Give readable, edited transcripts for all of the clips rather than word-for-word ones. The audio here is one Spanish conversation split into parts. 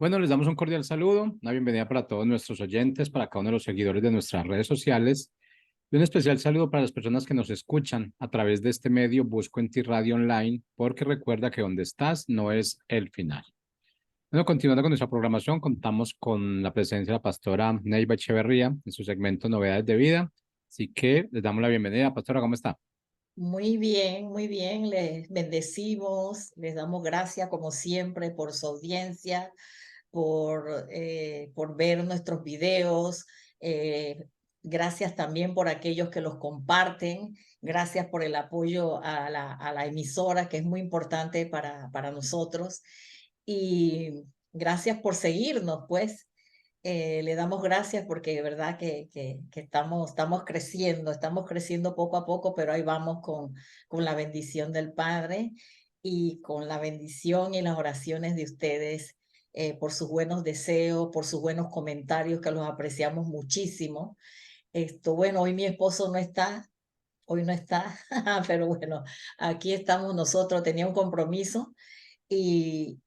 Bueno, les damos un cordial saludo, una bienvenida para todos nuestros oyentes, para cada uno de los seguidores de nuestras redes sociales y un especial saludo para las personas que nos escuchan a través de este medio Busco en Ti Radio Online, porque recuerda que donde estás no es el final. Bueno, continuando con nuestra programación, contamos con la presencia de la pastora Neiva Echeverría en su segmento Novedades de Vida, así que les damos la bienvenida. Pastora, ¿cómo está? Muy bien, muy bien. Les bendecimos, les damos gracias como siempre por su audiencia, por ver nuestros videos. eh, Gracias también por aquellos que los comparten. Gracias por el apoyo a la emisora, que es muy importante para nosotros. Y gracias por seguirnos, pues. Le damos gracias porque de verdad que estamos creciendo poco a poco, pero ahí vamos con la bendición del Padre y con la bendición y las oraciones de ustedes, por sus buenos deseos, por sus buenos comentarios, que los apreciamos muchísimo. Bueno, hoy mi esposo hoy no está, pero bueno, aquí estamos nosotros, tenía un compromiso y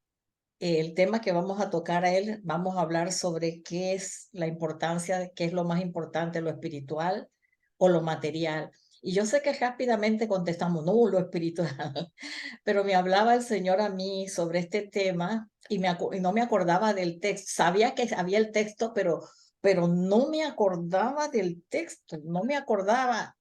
el tema que vamos a tocar vamos a hablar sobre qué es la importancia, qué es lo más importante, lo espiritual o lo material. Y yo sé que rápidamente contestamos, no, lo espiritual, pero me hablaba el Señor a mí sobre este tema y no me acordaba del texto. Sabía que había el texto, pero no me acordaba del texto, no me acordaba.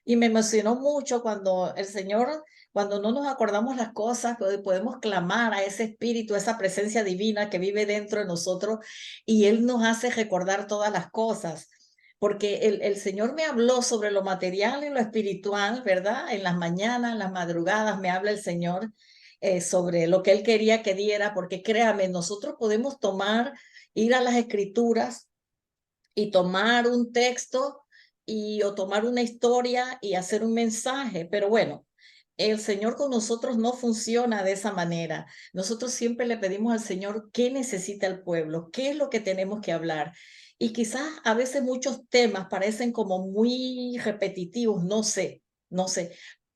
Y me emocionó mucho cuando el Señor, cuando no nos acordamos las cosas, podemos clamar a ese espíritu, a esa presencia divina que vive dentro de nosotros y Él nos hace recordar todas las cosas. Porque el Señor me habló sobre lo material y lo espiritual, ¿verdad? En las mañanas, en las madrugadas me habla el Señor sobre lo que Él quería que diera, porque créame, nosotros podemos ir a las escrituras y tomar un texto o tomar una historia y hacer un mensaje, pero bueno, el Señor con nosotros no funciona de esa manera. Nosotros siempre le pedimos al Señor qué necesita el pueblo, qué es lo que tenemos que hablar. Y quizás a veces muchos temas parecen como muy repetitivos, no sé,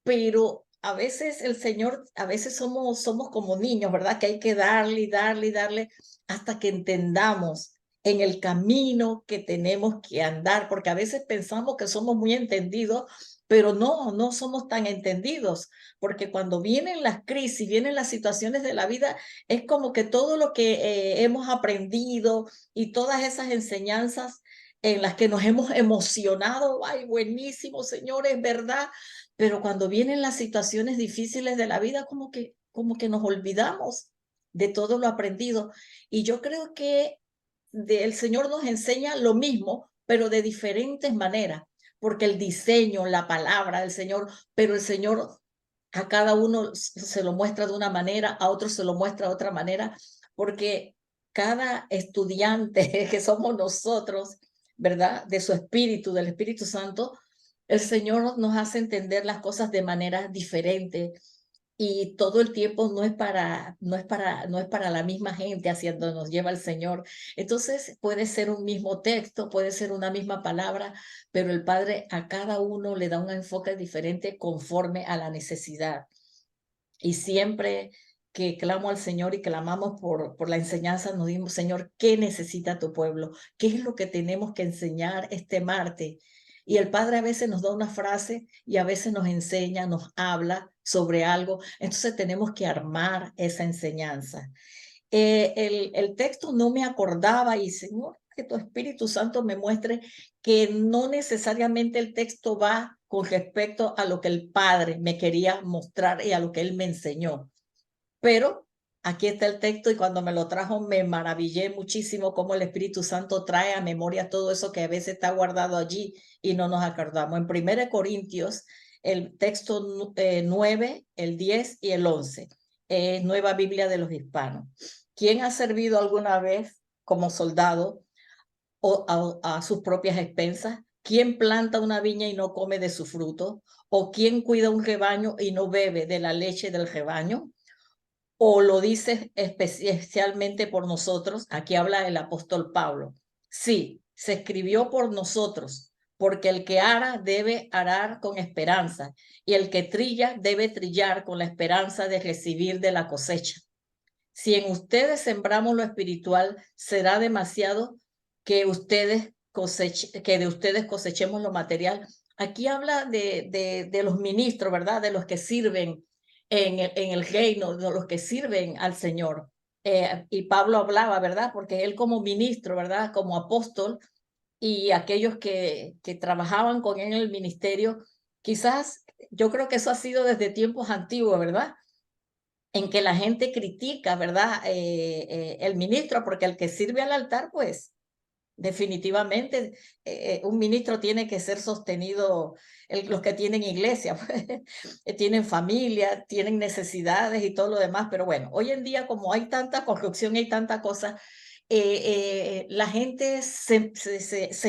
pero a veces el Señor, a veces somos como niños, ¿verdad? Que hay que darle y darle y darle hasta que entendamos en el camino que tenemos que andar, porque a veces pensamos que somos muy entendidos, pero no somos tan entendidos, porque cuando vienen las crisis, vienen las situaciones de la vida, es como que todo lo que hemos aprendido y todas esas enseñanzas en las que nos hemos emocionado, ay, buenísimo, Señor, es verdad, pero cuando vienen las situaciones difíciles de la vida, como que nos olvidamos de todo lo aprendido. Y yo creo que el Señor nos enseña lo mismo, pero de diferentes maneras, porque el diseño, la palabra del Señor, pero el Señor a cada uno se lo muestra de una manera, a otro se lo muestra de otra manera, porque cada estudiante que somos nosotros, ¿verdad? De su espíritu, del Espíritu Santo, el Señor nos hace entender las cosas de manera diferente y todo el tiempo no es para la misma gente hacia donde nos lleva el Señor. Entonces puede ser un mismo texto, puede ser una misma palabra, pero el Padre a cada uno le da un enfoque diferente conforme a la necesidad. Y siempre que clamo al Señor y clamamos por la enseñanza, nos dimos, Señor, ¿qué necesita tu pueblo? ¿Qué es lo que tenemos que enseñar este martes? Y el Padre a veces nos da una frase y a veces nos enseña, nos habla sobre algo. Entonces tenemos que armar esa enseñanza. El texto no me acordaba y Señor, que tu Espíritu Santo me muestre que no necesariamente el texto va con respecto a lo que el Padre me quería mostrar y a lo que Él me enseñó. Pero aquí está el texto y cuando me lo trajo me maravillé muchísimo cómo el Espíritu Santo trae a memoria todo eso que a veces está guardado allí y no nos acordamos. En 1 Corintios, el texto 9, el 10 y el 11, Nueva Biblia de los Hispanos. ¿Quién ha servido alguna vez como soldado o a sus propias expensas? ¿Quién planta una viña y no come de su fruto? ¿O quién cuida un rebaño y no bebe de la leche del rebaño? ¿O lo dice especialmente por nosotros? Aquí habla el apóstol Pablo. Sí, se escribió por nosotros, porque el que ara debe arar con esperanza, y el que trilla debe trillar con la esperanza de recibir de la cosecha. Si en ustedes sembramos lo espiritual, será demasiado que que de ustedes cosechemos lo material. Aquí habla de los ministros, ¿verdad? De los que sirven en el reino, de los que sirven al Señor. Y Pablo hablaba, ¿verdad? Porque él como ministro, ¿verdad? Como apóstol, y aquellos que trabajaban con él en el ministerio, quizás yo creo que eso ha sido desde tiempos antiguos, ¿verdad? En que la gente critica, ¿verdad? El ministro, porque el que sirve al altar, pues definitivamente un ministro tiene que ser sostenido, los que tienen iglesia, pues, tienen familia, tienen necesidades y todo lo demás, pero bueno, hoy en día como hay tanta corrupción y hay tanta cosa, la gente se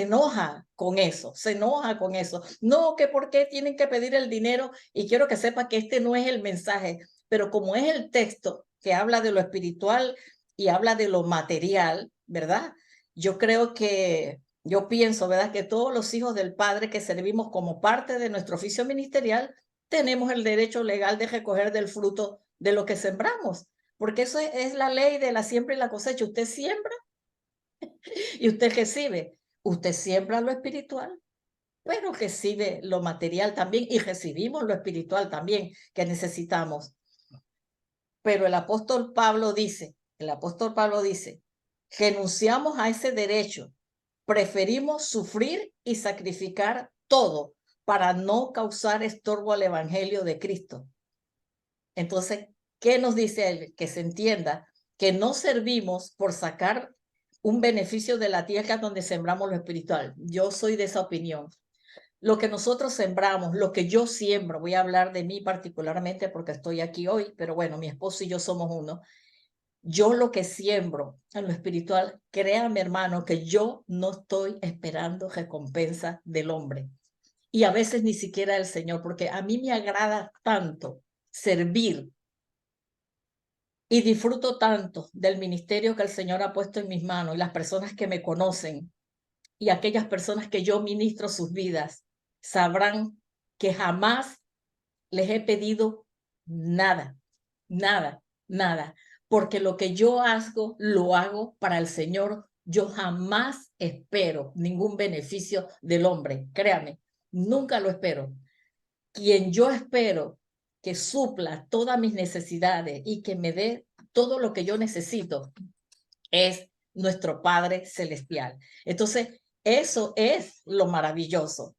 enoja con eso, se enoja con eso. No, que por qué tienen que pedir el dinero, y quiero que sepa que este no es el mensaje, pero como es el texto que habla de lo espiritual y habla de lo material, ¿verdad? Yo creo que, yo pienso, ¿verdad? Que todos los hijos del Padre que servimos como parte de nuestro oficio ministerial, tenemos el derecho legal de recoger del fruto de lo que sembramos, porque eso es la ley de la siembra y la cosecha. Usted siembra y usted recibe. Usted siembra lo espiritual, pero recibe lo material también, y recibimos lo espiritual también que necesitamos. Pero el apóstol Pablo dice, renunciamos a ese derecho, preferimos sufrir y sacrificar todo para no causar estorbo al evangelio de Cristo. Entonces, ¿qué nos dice él? Que se entienda que no servimos por sacar un beneficio de la tierra donde sembramos lo espiritual. Yo soy de esa opinión. Lo que nosotros sembramos, lo que yo siembro, voy a hablar de mí particularmente porque estoy aquí hoy, pero bueno, mi esposo y yo somos uno. Yo lo que siembro en lo espiritual, créame hermano, que yo no estoy esperando recompensa del hombre. Y a veces ni siquiera del Señor, porque a mí me agrada tanto servir y disfruto tanto del ministerio que el Señor ha puesto en mis manos, y las personas que me conocen y aquellas personas que yo ministro sus vidas sabrán que jamás les he pedido nada, nada, nada, porque lo que yo hago, lo hago para el Señor. Yo jamás espero ningún beneficio del hombre, créame, nunca lo espero. Quien yo espero que supla todas mis necesidades y que me dé todo lo que yo necesito es nuestro Padre Celestial. Entonces, eso es lo maravilloso.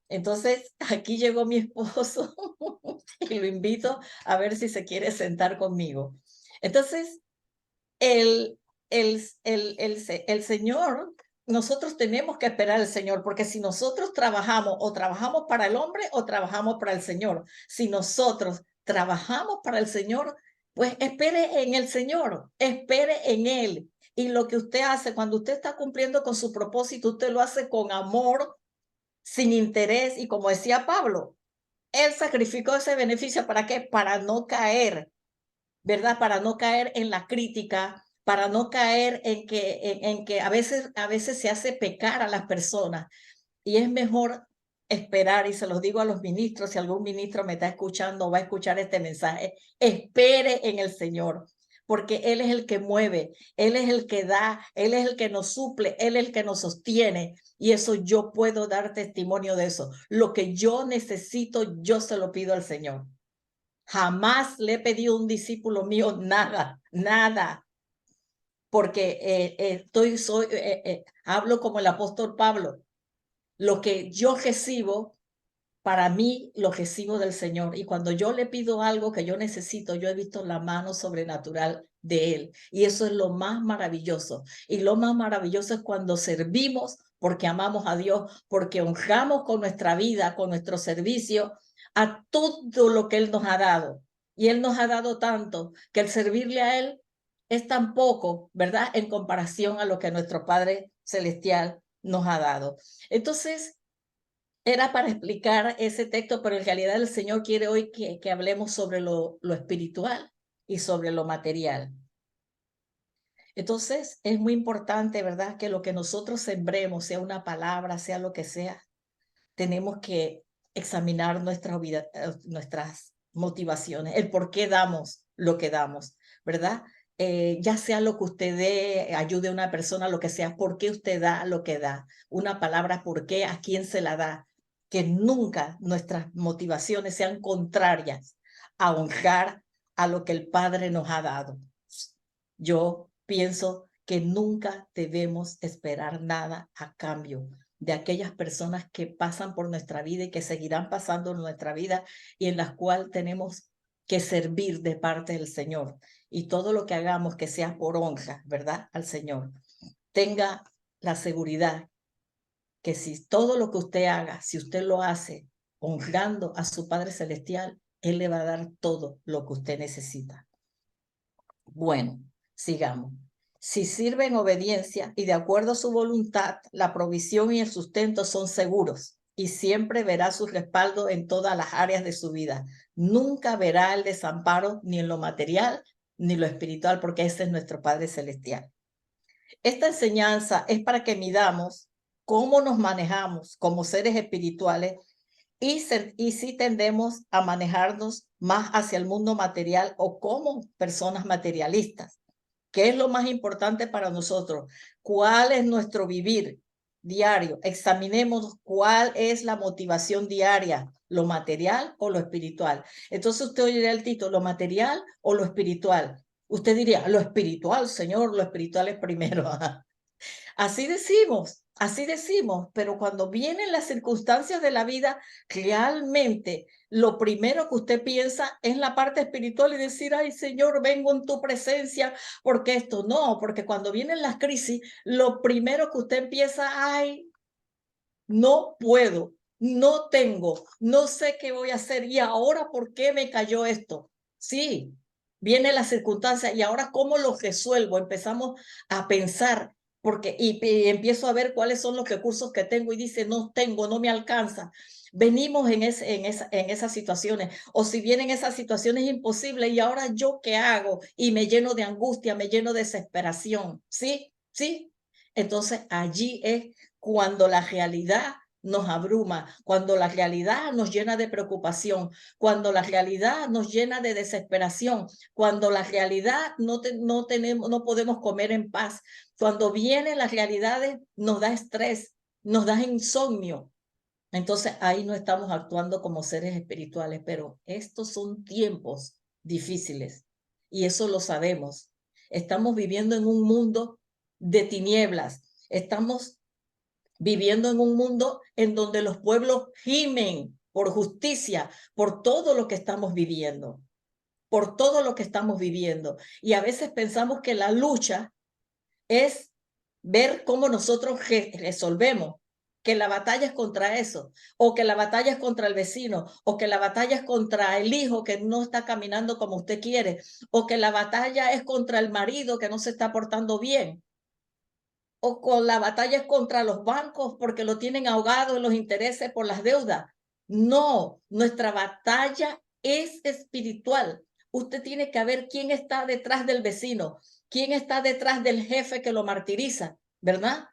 Entonces, aquí llegó mi esposo y lo invito a ver si se quiere sentar conmigo. Entonces, el, el Señor, nosotros tenemos que esperar al Señor, porque si nosotros trabajamos, o trabajamos para el hombre o trabajamos para el Señor. Si nosotros trabajamos para el Señor, pues espere en el Señor, espere en Él. Y lo que usted hace cuando usted está cumpliendo con su propósito, usted lo hace con amor, sin interés, y como decía Pablo, él sacrificó ese beneficio, ¿para qué? Para no caer, ¿verdad? Para no caer en la crítica, para no caer en que a veces se hace pecar a las personas, y es mejor esperar, y se los digo a los ministros, si algún ministro me está escuchando o va a escuchar este mensaje, espere en el Señor, porque Él es el que mueve, Él es el que da, Él es el que nos suple, Él es el que nos sostiene, y eso yo puedo dar testimonio de eso. Lo que yo necesito, yo se lo pido al Señor. Jamás le he pedido a un discípulo mío nada, nada, porque hablo como el apóstol Pablo. Lo que yo recibo, para mí lo recibo del Señor. Y cuando yo le pido algo que yo necesito, yo he visto la mano sobrenatural de Él. Y eso es lo más maravilloso. Y lo más maravilloso es cuando servimos porque amamos a Dios, porque honramos con nuestra vida, con nuestro servicio, a todo lo que Él nos ha dado. Y Él nos ha dado tanto que el servirle a Él es tan poco, ¿verdad? En comparación a lo que nuestro Padre Celestial nos ha dado. Entonces, era para explicar ese texto, pero en realidad el Señor quiere hoy que hablemos sobre lo espiritual y sobre lo material. Entonces, es muy importante, ¿verdad? Que lo que nosotros sembremos, sea una palabra, sea lo que sea, tenemos que examinar nuestras motivaciones, el por qué damos lo que damos, ¿verdad? ya sea lo que usted dé, ayude a una persona, lo que sea, ¿por qué usted da lo que da? Una palabra, ¿por qué? ¿A quién se la da? Que nunca nuestras motivaciones sean contrarias a honrar a lo que el Padre nos ha dado. Yo pienso que nunca debemos esperar nada a cambio de aquellas personas que pasan por nuestra vida y que seguirán pasando en nuestra vida y en las cuales tenemos que servir de parte del Señor. Y todo lo que hagamos que sea por honra, ¿verdad? Al Señor. Tenga la seguridad que si todo lo que usted haga, si usted lo hace honrando a su Padre Celestial, Él le va a dar todo lo que usted necesita. Bueno, sigamos. Si sirve en obediencia y de acuerdo a su voluntad, la provisión y el sustento son seguros y siempre verá su respaldo en todas las áreas de su vida. Nunca verá el desamparo ni en lo material ni lo espiritual, porque ese es nuestro Padre Celestial. Esta enseñanza es para que midamos cómo nos manejamos como seres espirituales y si tendemos a manejarnos más hacia el mundo material o como personas materialistas. ¿Qué es lo más importante para nosotros? ¿Cuál es nuestro vivir diario? Examinemos cuál es la motivación diaria, lo material o lo espiritual. Entonces usted oirá el título, ¿lo material o lo espiritual? Usted diría, lo espiritual, Señor, lo espiritual es primero. Así decimos, pero cuando vienen las circunstancias de la vida, realmente lo primero que usted piensa es la parte espiritual y decir, ay Señor, vengo en tu presencia, porque esto no, porque cuando vienen las crisis, lo primero que usted empieza, ay, no puedo, no tengo, no sé qué voy a hacer y ahora por qué me cayó esto. Sí, viene la circunstancia y ahora cómo lo resuelvo. Empezamos a pensar porque y empiezo a ver cuáles son los recursos que tengo y dice no tengo, no me alcanza. Venimos en esas situaciones o si vienen esas situaciones imposibles y ahora yo qué hago y me lleno de angustia, me lleno de desesperación. Sí, sí. Entonces allí es cuando la realidad nos abruma, cuando la realidad nos llena de preocupación, cuando la realidad nos llena de desesperación, cuando la realidad no podemos comer en paz, cuando vienen las realidades nos da estrés, nos da insomnio. Entonces ahí no estamos actuando como seres espirituales, pero estos son tiempos difíciles y eso lo sabemos. Estamos viviendo en un mundo de tinieblas, estamos viviendo en un mundo en donde los pueblos gimen por justicia, por todo lo que estamos viviendo, por todo lo que estamos viviendo. Y a veces pensamos que la lucha es ver cómo nosotros resolvemos, que la batalla es contra eso, o que la batalla es contra el vecino, o que la batalla es contra el hijo que no está caminando como usted quiere, o que la batalla es contra el marido que no se está portando bien, o con la batalla contra los bancos porque lo tienen ahogado en los intereses por las deudas. No, nuestra batalla es espiritual. Usted tiene que ver quién está detrás del vecino, quién está detrás del jefe que lo martiriza, ¿verdad?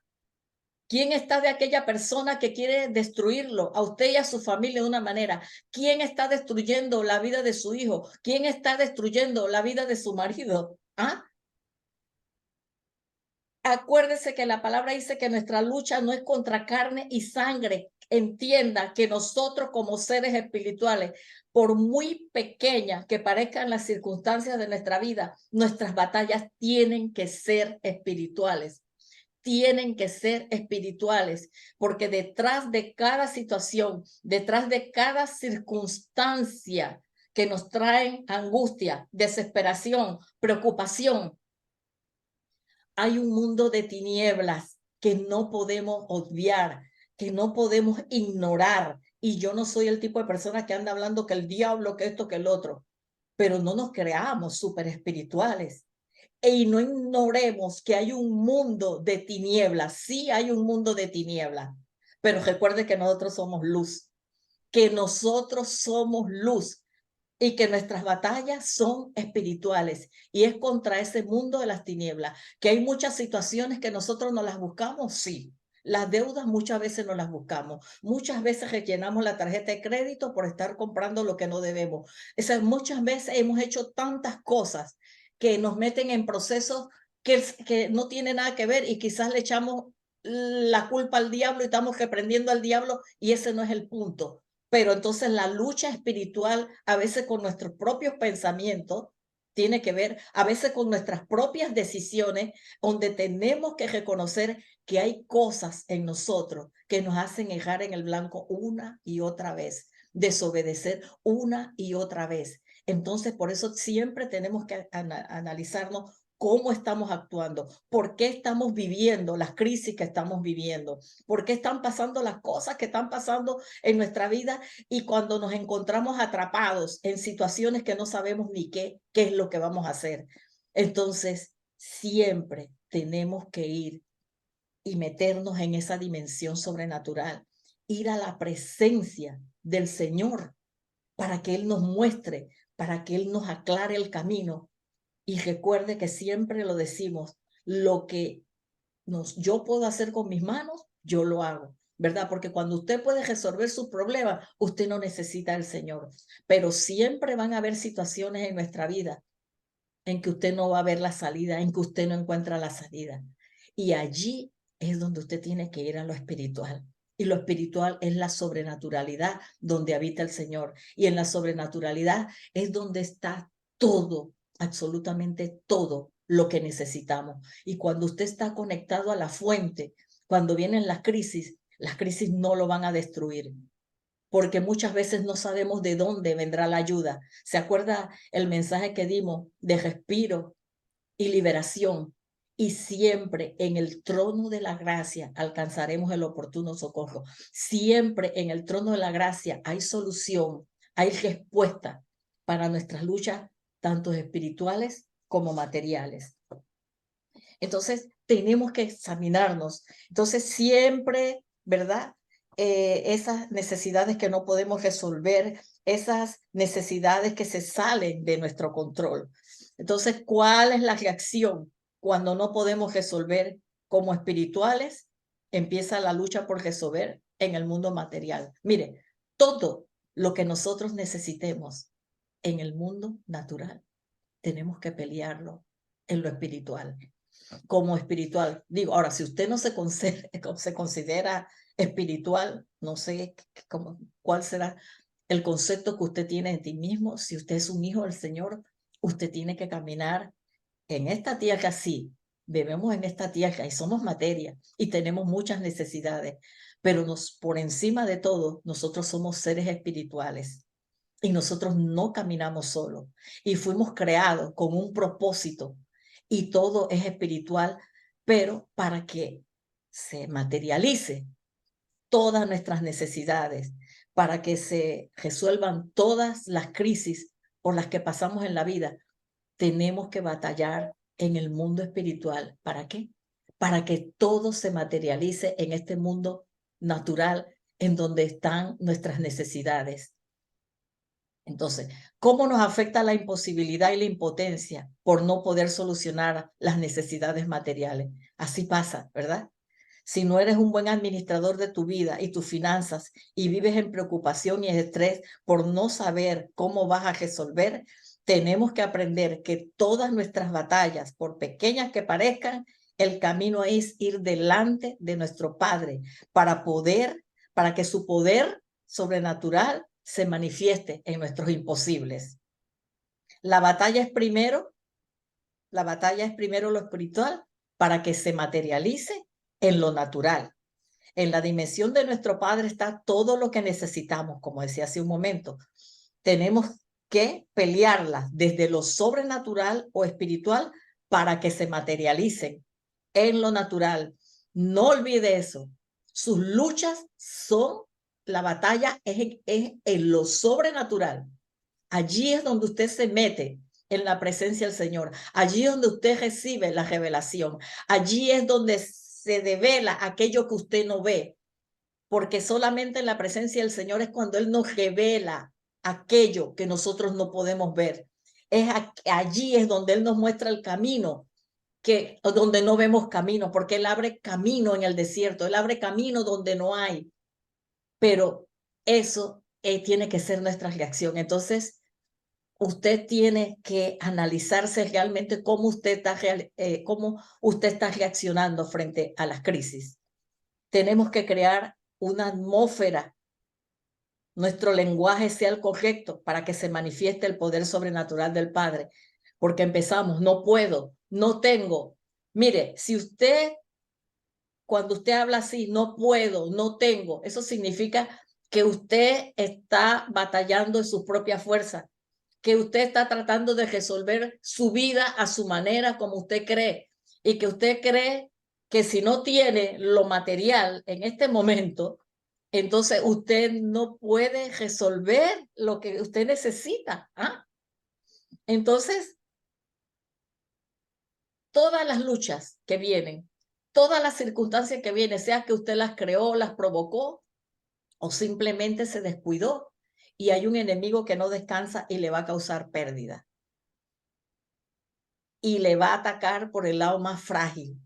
¿Quién está de aquella persona que quiere destruirlo a usted y a su familia de una manera? ¿Quién está destruyendo la vida de su hijo? ¿Quién está destruyendo la vida de su marido? ¿Ah? Acuérdese que la palabra dice que nuestra lucha no es contra carne y sangre. Entienda que nosotros como seres espirituales, por muy pequeñas que parezcan las circunstancias de nuestra vida, nuestras batallas tienen que ser espirituales. Tienen que ser espirituales, porque detrás de cada situación, detrás de cada circunstancia que nos traen angustia, desesperación, preocupación, hay un mundo de tinieblas que no podemos obviar, que no podemos ignorar. Y yo no soy el tipo de persona que anda hablando que el diablo, que esto, que el otro. Pero no nos creamos súper espirituales. Y no ignoremos que hay un mundo de tinieblas. Sí hay un mundo de tinieblas. Pero recuerde que nosotros somos luz. Que nosotros somos luz y que nuestras batallas son espirituales y es contra ese mundo de las tinieblas, que hay muchas situaciones que nosotros no las buscamos, sí. Las deudas muchas veces no las buscamos, muchas veces rellenamos la tarjeta de crédito por estar comprando lo que no debemos. Muchas veces hemos hecho tantas cosas que nos meten en procesos que no tienen nada que ver y quizás le echamos la culpa al diablo y estamos reprendiendo al diablo y ese no es el punto. Pero entonces la lucha espiritual a veces con nuestros propios pensamientos tiene que ver a veces con nuestras propias decisiones, donde tenemos que reconocer que hay cosas en nosotros que nos hacen errar en el blanco una y otra vez, desobedecer una y otra vez. Entonces, por eso siempre tenemos que analizarnos cómo estamos actuando, por qué estamos viviendo las crisis que estamos viviendo, por qué están pasando las cosas que están pasando en nuestra vida y cuando nos encontramos atrapados en situaciones que no sabemos ni qué es lo que vamos a hacer. Entonces, siempre tenemos que ir y meternos en esa dimensión sobrenatural, ir a la presencia del Señor para que Él nos muestre, para que Él nos aclare el camino. Y recuerde que siempre lo decimos, lo que yo puedo hacer con mis manos, yo lo hago, ¿verdad? Porque cuando usted puede resolver sus problemas, usted no necesita al Señor. Pero siempre van a haber situaciones en nuestra vida en que usted no va a ver la salida, en que usted no encuentra la salida. Y allí es donde usted tiene que ir a lo espiritual. Y lo espiritual es la sobrenaturalidad donde habita el Señor. Y en la sobrenaturalidad es donde está todo, absolutamente todo lo que necesitamos. Y cuando usted está conectado a la fuente, cuando vienen las crisis no lo van a destruir, porque muchas veces no sabemos de dónde vendrá la ayuda. ¿Se acuerda el mensaje que dimos de respiro y liberación? Y siempre en el trono de la gracia alcanzaremos el oportuno socorro. Siempre en el trono de la gracia hay solución, hay respuesta para nuestras luchas, tanto espirituales como materiales. Entonces, tenemos que examinarnos. Entonces, siempre, ¿verdad? Esas necesidades que no podemos resolver, esas necesidades que se salen de nuestro control. Entonces, ¿cuál es la reacción cuando no podemos resolver como espirituales? Empieza la lucha por resolver en el mundo material. Mire, todo lo que nosotros necesitemos en el mundo natural, tenemos que pelearlo en lo espiritual. Como espiritual. Digo, ahora, si usted no se considera espiritual, no sé cuál será el concepto que usted tiene de ti mismo. Si usted es un hijo del Señor, usted tiene que caminar en esta tierra, sí, vivimos en esta tierra y somos materia y tenemos muchas necesidades, pero por encima de todo, nosotros somos seres espirituales y nosotros no caminamos solos y fuimos creados con un propósito y todo es espiritual, pero para que se materialice todas nuestras necesidades, para que se resuelvan todas las crisis por las que pasamos en la vida, tenemos que batallar en el mundo espiritual. ¿Para qué? Para que todo se materialice en este mundo natural en donde están nuestras necesidades. Entonces, ¿cómo nos afecta la imposibilidad y la impotencia por no poder solucionar las necesidades materiales? Así pasa, ¿verdad? Si no eres un buen administrador de tu vida y tus finanzas y vives en preocupación y estrés por no saber cómo vas a resolver, tenemos que aprender que todas nuestras batallas, por pequeñas que parezcan, el camino es ir delante de nuestro Padre para que su poder sobrenatural se manifieste en nuestros imposibles. La batalla es primero lo espiritual para que se materialice en lo natural. En la dimensión de nuestro Padre está todo lo que necesitamos, como decía hace un momento. Tenemos que pelearlas desde lo sobrenatural o espiritual para que se materialicen en lo natural. No olvide eso. Sus luchas son, la batalla es en lo sobrenatural. Allí es donde usted se mete en la presencia del Señor. Allí es donde usted recibe la revelación. Allí es donde se devela aquello que usted no ve. Porque solamente en la presencia del Señor es cuando Él nos revela aquello que nosotros no podemos ver. Allí es donde Él nos muestra el camino, donde no vemos camino, porque Él abre camino en el desierto, Él abre camino donde no hay. Pero eso tiene que ser nuestra reacción. Entonces, usted tiene que analizarse realmente cómo usted está reaccionando frente a las crisis. Tenemos que crear una atmósfera, nuestro lenguaje sea el correcto para que se manifieste el poder sobrenatural del Padre. Porque empezamos, no puedo, no tengo. Mire, si usted, cuando usted habla así, no puedo, no tengo, eso significa que usted está batallando en su propia fuerza, que usted está tratando de resolver su vida a su manera, como usted cree, y que usted cree que si no tiene lo material en este momento, entonces usted no puede resolver lo que usted necesita. ¿Ah? Entonces, todas las luchas que vienen, todas las circunstancias que vienen, sea que usted las creó, las provocó o simplemente se descuidó, y hay un enemigo que no descansa y le va a causar pérdida. Y le va a atacar por el lado más frágil.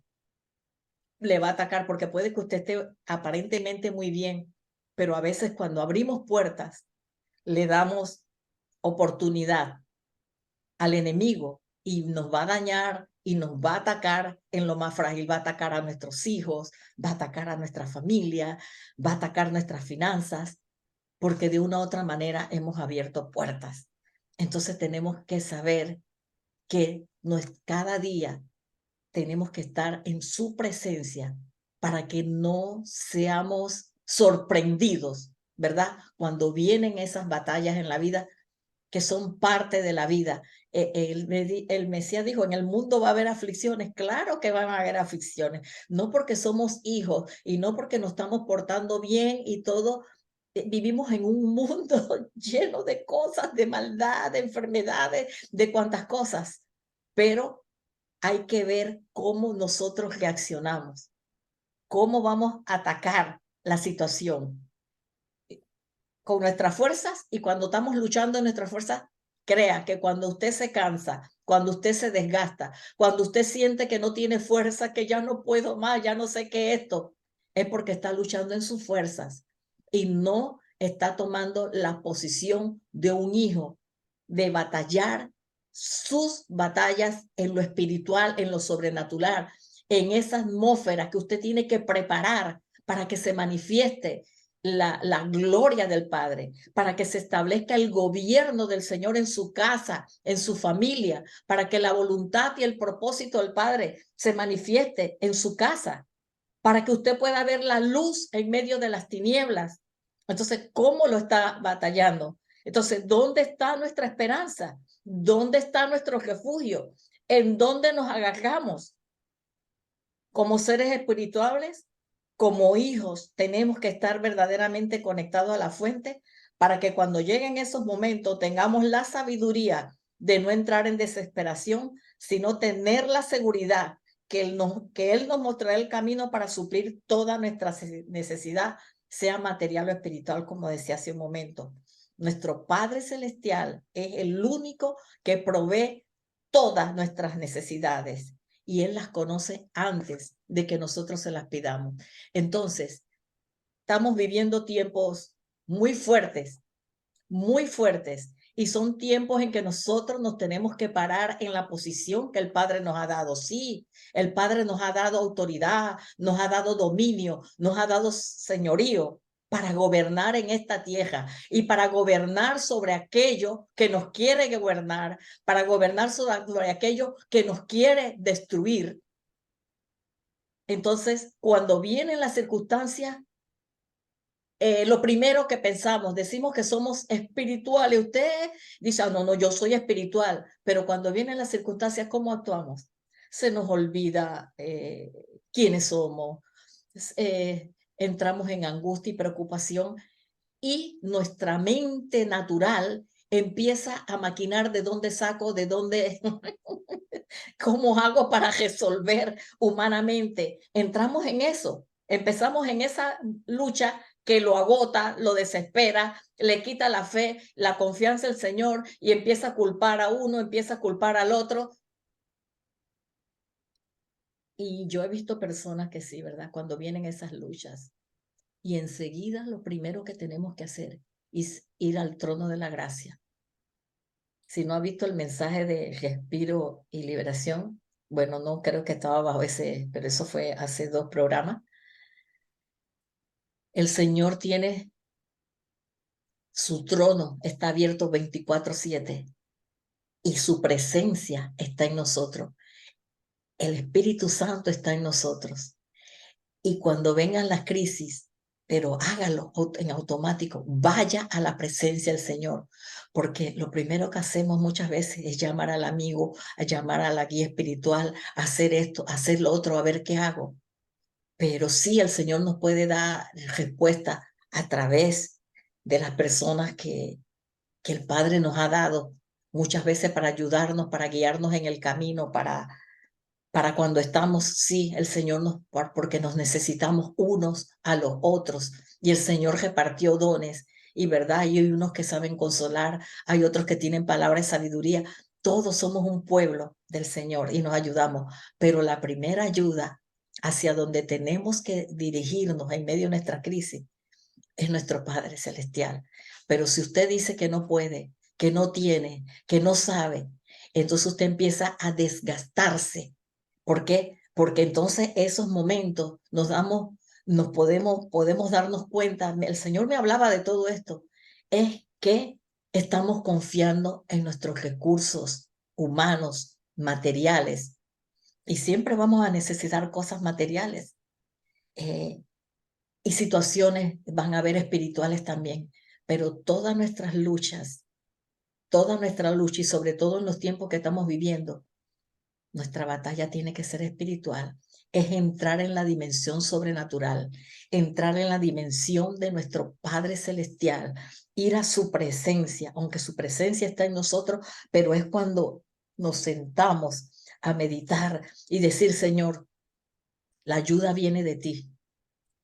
Le va a atacar porque puede que usted esté aparentemente muy bien, pero a veces cuando abrimos puertas, le damos oportunidad al enemigo y nos va a dañar y nos va a atacar en lo más frágil. Va a atacar a nuestros hijos, va a atacar a nuestra familia, va a atacar nuestras finanzas, porque de una u otra manera hemos abierto puertas. Entonces tenemos que saber que cada día tenemos que estar en su presencia para que no seamos sorprendidos, ¿verdad? Cuando vienen esas batallas en la vida, que son parte de la vida. El Mesías dijo, en el mundo va a haber aflicciones. Claro que van a haber aflicciones, no porque somos hijos y no porque nos estamos portando bien y todo. Vivimos en un mundo lleno de cosas, de maldad, de enfermedades, de cuantas cosas, pero hay que ver cómo nosotros reaccionamos, cómo vamos a atacar la situación con nuestras fuerzas. Y cuando estamos luchando en nuestras fuerzas, crea que cuando usted se cansa, cuando usted se desgasta, cuando usted siente que no tiene fuerza, que ya no puedo más, ya no sé qué es esto, es porque está luchando en sus fuerzas y no está tomando la posición de un hijo, de batallar sus batallas en lo espiritual, en lo sobrenatural, en esa atmósfera que usted tiene que preparar para que se manifieste la gloria del Padre, para que se establezca el gobierno del Señor en su casa, en su familia, para que la voluntad y el propósito del Padre se manifieste en su casa, para que usted pueda ver la luz en medio de las tinieblas. Entonces, ¿cómo lo está batallando? Entonces, ¿dónde está nuestra esperanza? ¿Dónde está nuestro refugio? ¿En dónde nos agarramos? Como seres espirituales, como hijos, tenemos que estar verdaderamente conectados a la fuente para que cuando lleguen esos momentos tengamos la sabiduría de no entrar en desesperación, sino tener la seguridad que Él nos mostrará el camino para suplir toda nuestra necesidad, sea material o espiritual, como decía hace un momento. Nuestro Padre Celestial es el único que provee todas nuestras necesidades y Él las conoce antes de que nosotros se las pidamos. Entonces, estamos viviendo tiempos muy fuertes, y son tiempos en que nosotros nos tenemos que parar en la posición que el Padre nos ha dado. Sí, el Padre nos ha dado autoridad, nos ha dado dominio, nos ha dado señorío para gobernar en esta tierra y para gobernar sobre aquello que nos quiere gobernar, para gobernar sobre aquello que nos quiere destruir. Entonces, cuando vienen las circunstancias, lo primero que pensamos, decimos que somos espirituales. Usted dice, no, no, yo soy espiritual, pero cuando vienen las circunstancias, ¿cómo actuamos? Se nos olvida quiénes somos, entramos en angustia y preocupación, y nuestra mente natural empieza a maquinar de dónde saco, de dónde, cómo hago para resolver humanamente. Entramos en eso, empezamos en esa lucha que lo agota, lo desespera, le quita la fe, la confianza en el Señor, y empieza a culpar a uno, empieza a culpar al otro. Y yo he visto personas que sí, ¿verdad? Cuando vienen esas luchas, y enseguida lo primero que tenemos que hacer es ir al trono de la gracia. Si no ha visto el mensaje de respiro y liberación, bueno, no creo que estaba bajo ese, pero eso fue hace 2 programas. El Señor tiene su trono, está abierto 24/7 y su presencia está en nosotros. El Espíritu Santo está en nosotros. Y cuando vengan las crisis, pero hágalo en automático, vaya a la presencia del Señor, porque lo primero que hacemos muchas veces es llamar al amigo, a llamar a la guía espiritual, a hacer esto, a hacer lo otro, a ver qué hago. Pero sí, el Señor nos puede dar respuesta a través de las personas que el Padre nos ha dado, muchas veces para ayudarnos, para guiarnos en el camino, para cuando estamos, sí, el Señor nos, porque nos necesitamos unos a los otros. Y el Señor repartió dones, y verdad, y hay unos que saben consolar, hay otros que tienen palabra de sabiduría. Todos somos un pueblo del Señor y nos ayudamos, pero la primera ayuda hacia donde tenemos que dirigirnos en medio de nuestra crisis es nuestro Padre Celestial. Pero si usted dice que no puede, que no tiene, que no sabe, entonces usted empieza a desgastarse. ¿Por qué? Porque entonces esos momentos podemos darnos cuenta, el Señor me hablaba de todo esto, es que estamos confiando en nuestros recursos humanos, materiales, y siempre vamos a necesitar cosas materiales. Y situaciones van a haber espirituales también, pero toda nuestra lucha y sobre todo en los tiempos que estamos viviendo, nuestra batalla tiene que ser espiritual. Es entrar en la dimensión sobrenatural, entrar en la dimensión de nuestro Padre Celestial, ir a su presencia, aunque su presencia está en nosotros, pero es cuando nos sentamos a meditar y decir, Señor, la ayuda viene de ti.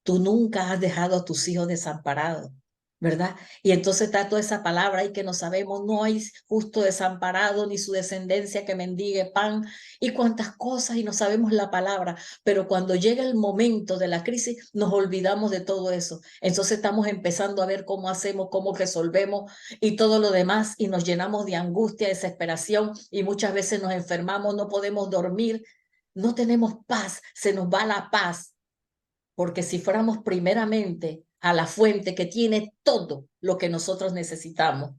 Tú nunca has dejado a tus hijos desamparados, ¿verdad? Y entonces está toda esa palabra ahí que no sabemos, no hay justo desamparado ni su descendencia que mendigue pan y cuantas cosas y no sabemos la palabra, pero cuando llega el momento de la crisis nos olvidamos de todo eso. Entonces estamos empezando a ver cómo hacemos, cómo resolvemos y todo lo demás y nos llenamos de angustia, desesperación y muchas veces nos enfermamos, no podemos dormir, no tenemos paz, se nos va la paz. Porque si fuéramos primeramente a la fuente que tiene todo lo que nosotros necesitamos,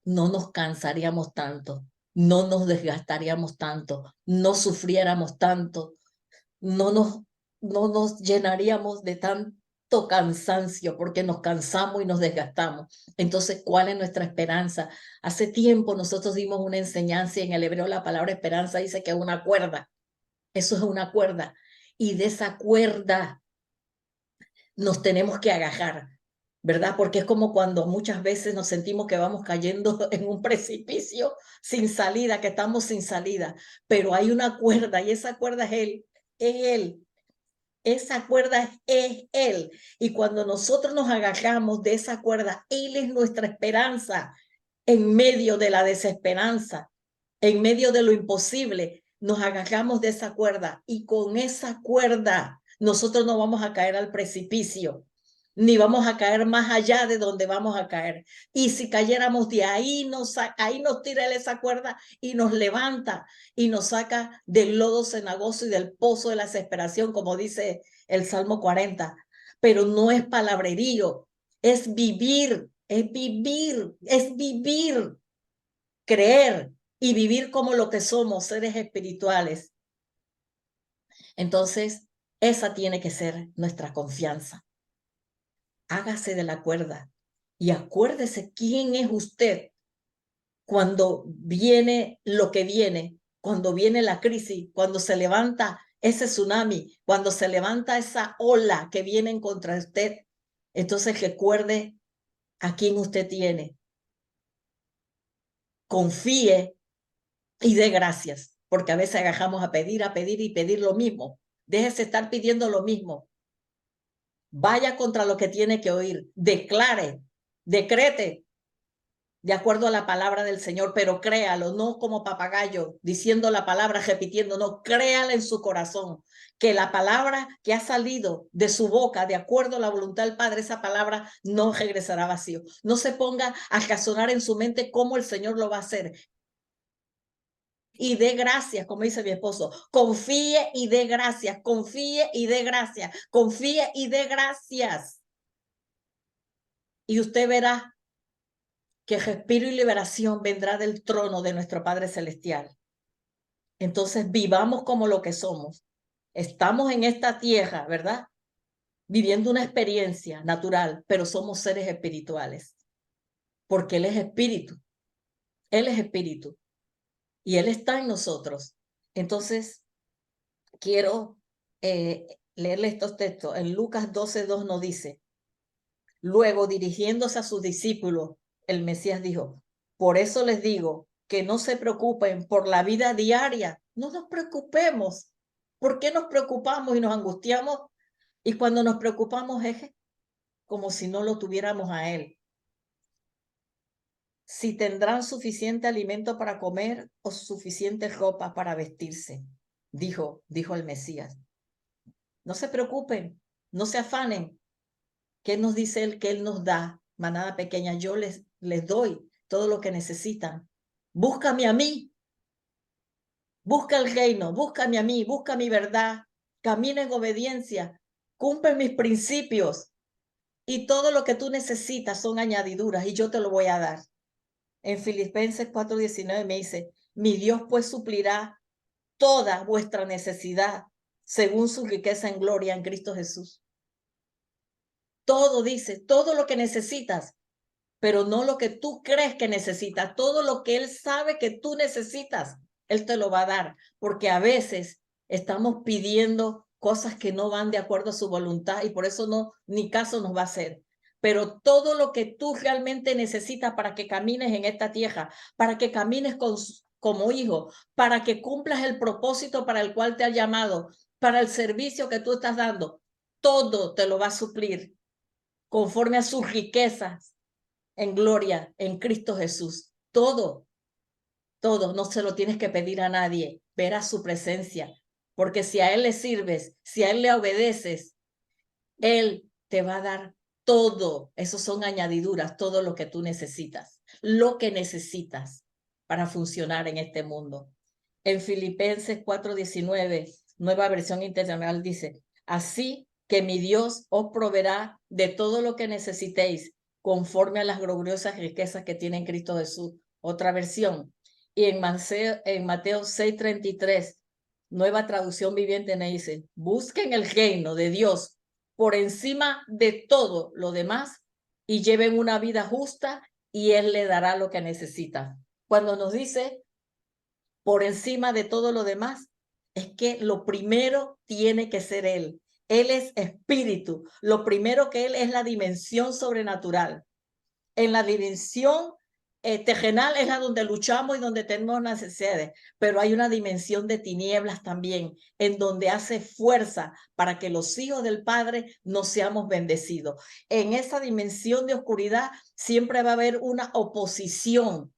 no nos cansaríamos tanto, no nos desgastaríamos tanto, no sufriéramos tanto, no nos llenaríamos de tanto cansancio porque nos cansamos y nos desgastamos. Entonces, ¿cuál es nuestra esperanza? Hace tiempo nosotros dimos una enseñanza y en el hebreo la palabra esperanza dice que es una cuerda. Eso es una cuerda. Y de esa cuerda nos tenemos que agarrar, ¿verdad? Porque es como cuando muchas veces nos sentimos que vamos cayendo en un precipicio sin salida, que estamos sin salida, pero hay una cuerda y esa cuerda es Él, esa cuerda es Él. Y cuando nosotros nos agarramos de esa cuerda, Él es nuestra esperanza en medio de la desesperanza, en medio de lo imposible. Nos agarramos de esa cuerda y con esa cuerda nosotros no vamos a caer al precipicio, ni vamos a caer más allá de donde vamos a caer. Y si cayéramos de ahí, ahí nos tira esa cuerda y nos levanta y nos saca del lodo cenagoso y del pozo de la desesperación, como dice el Salmo 40. Pero no es palabrerío, es vivir, es vivir, es vivir, creer y vivir como lo que somos, seres espirituales. Entonces, esa tiene que ser nuestra confianza. Hágase de la cuerda y acuérdese quién es usted cuando viene lo que viene, cuando viene la crisis, cuando se levanta ese tsunami, cuando se levanta esa ola que viene contra usted. Entonces recuerde a quién usted tiene. Confíe y dé gracias, porque a veces agajamos a pedir y pedir lo mismo. Déjese estar pidiendo lo mismo. Vaya contra lo que tiene que oír. Declare, decrete. de acuerdo a la palabra del Señor, pero créalo, no como papagayo, diciendo la palabra, repitiendo, no, créala en su corazón, que la palabra que ha salido de su boca, de acuerdo a la voluntad del Padre, esa palabra no regresará vacío. No se ponga a razonar en su mente cómo el Señor lo va a hacer. Y dé gracias, como dice mi esposo, confíe y dé gracias, confíe y dé gracias, confíe y dé gracias. Y usted verá que respiro y liberación vendrá del trono de nuestro Padre Celestial. Entonces vivamos como lo que somos. Estamos en esta tierra, ¿verdad? Viviendo una experiencia natural, pero somos seres espirituales, porque Él es espíritu. Él es espíritu y Él está en nosotros. Entonces, quiero leerle estos textos. En Lucas 12:2 nos dice, luego dirigiéndose a sus discípulos, el Mesías dijo, por eso les digo que no se preocupen por la vida diaria, no nos preocupemos. ¿Por qué nos preocupamos y nos angustiamos? Y cuando nos preocupamos es como si no lo tuviéramos a Él. Si tendrán suficiente alimento para comer o suficiente ropa para vestirse, dijo el Mesías. No se preocupen, no se afanen. ¿Qué nos dice Él? Que Él nos da, manada pequeña, yo les doy todo lo que necesitan. Búscame a mí, busca el reino, búscame a mí, busca mi verdad, camina en obediencia, cumple mis principios y todo lo que tú necesitas son añadiduras y yo te lo voy a dar. En Filipenses 4:19 me dice, mi Dios pues suplirá toda vuestra necesidad según su riqueza en gloria en Cristo Jesús. Todo dice, todo lo que necesitas, pero no lo que tú crees que necesitas, todo lo que Él sabe que tú necesitas, Él te lo va a dar, porque a veces estamos pidiendo cosas que no van de acuerdo a su voluntad y por eso no, ni caso nos va a hacer. Pero todo lo que tú realmente necesitas para que camines en esta tierra, para que camines como hijo, para que cumplas el propósito para el cual te ha llamado, para el servicio que tú estás dando, todo te lo va a suplir conforme a sus riquezas en gloria en Cristo Jesús. Todo, todo, no se lo tienes que pedir a nadie, verás su presencia, porque si a Él le sirves, si a Él le obedeces, Él te va a dar todo. Esos son añadiduras, todo lo que tú necesitas, lo que necesitas para funcionar en este mundo. En Filipenses 4:19, nueva versión internacional, dice, así que mi Dios os proveerá de todo lo que necesitéis conforme a las gloriosas riquezas que tiene en Cristo Jesús. Otra versión. Y en Mateo 6:33, nueva traducción viviente, me dice, busquen el reino de Dios por encima de todo lo demás y lleven una vida justa y Él le dará lo que necesita. Cuando nos dice por encima de todo lo demás, es que lo primero tiene que ser Él. Él es espíritu. Lo primero que Él es la dimensión sobrenatural. En la dimensión terrenal es la donde luchamos y donde tenemos necesidades, pero hay una dimensión de tinieblas también, en donde hace fuerza para que los hijos del Padre no seamos bendecidos. En esa dimensión de oscuridad siempre va a haber una oposición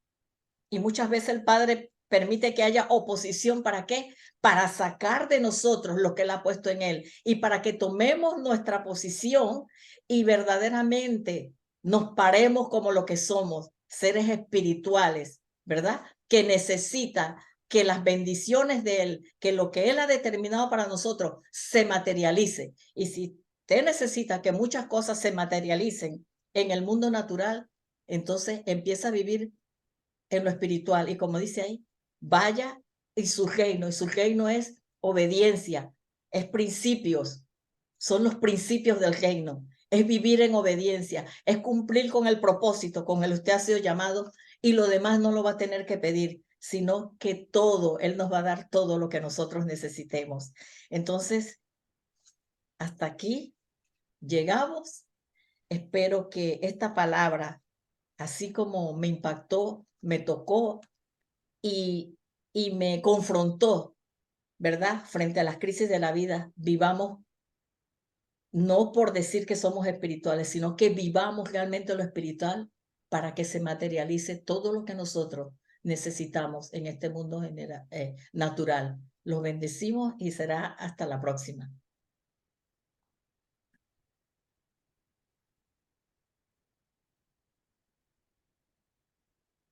y muchas veces el Padre permite que haya oposición. ¿Para qué? Para sacar de nosotros lo que Él ha puesto en Él y para que tomemos nuestra posición y verdaderamente nos paremos como lo que somos, seres espirituales, ¿verdad? Que necesitan que las bendiciones de Él, que lo que Él ha determinado para nosotros se materialice. Y si usted necesita que muchas cosas se materialicen en el mundo natural, entonces empieza a vivir en lo espiritual. Y como dice ahí, vaya y su reino es obediencia, es principios, son los principios del reino, es vivir en obediencia, es cumplir con el propósito con el que usted ha sido llamado y lo demás no lo va a tener que pedir, sino que todo, Él nos va a dar todo lo que nosotros necesitemos. Entonces, hasta aquí llegamos. Espero que esta palabra, así como me impactó, me tocó y me confrontó, ¿verdad? Frente a las crisis de la vida, vivamos no por decir que somos espirituales, sino que vivamos realmente lo espiritual para que se materialice todo lo que nosotros necesitamos en este mundo natural. Los bendecimos y será hasta la próxima.